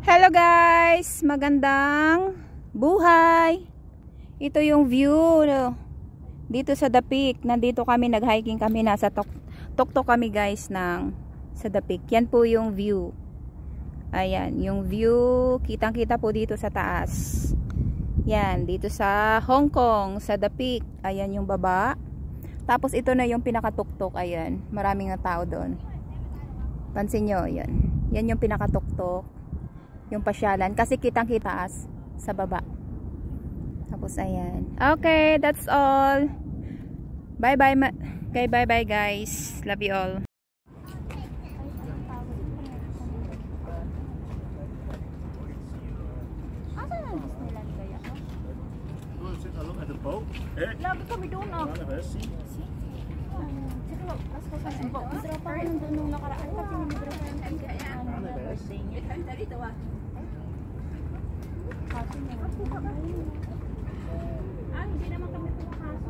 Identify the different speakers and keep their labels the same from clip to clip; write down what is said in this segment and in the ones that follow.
Speaker 1: Hello guys! Magandang buhay! Ito yung view dito sa The Peak. Nandito kami, nag-hiking kami, nasa tuktok kami guys ng sa The Peak. Yan po yung view. Ayan, yung view, kitang-kita po dito sa taas. Yan, dito sa Hong Kong, sa The Peak. Ayan yung baba. Tapos ito na yung pinakatuktok. Ayan, maraming na tao doon. Pansin nyo, yan. Yan yung pinakatuktok. Yung pasyalan. Kasi kitang-kita sa baba. Tapos ayan. Okay, that's all. Bye-bye. Okay, bye-bye guys. Love you all.
Speaker 2: Lagi kami doon ah. Masarap pa rin doon nung nakaraan kasi nilibre ko yung birthday niya. Hindi naman kami kumakaso.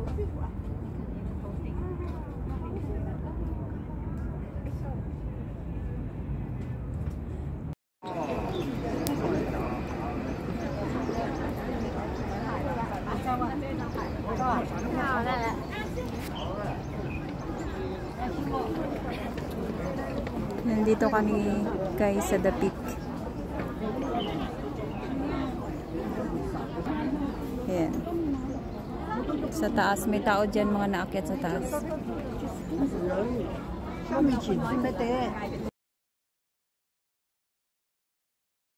Speaker 1: Nandito kami guys sa The Peak. Ayan. Sa taas, may tao dyan, mga naakyat sa taas.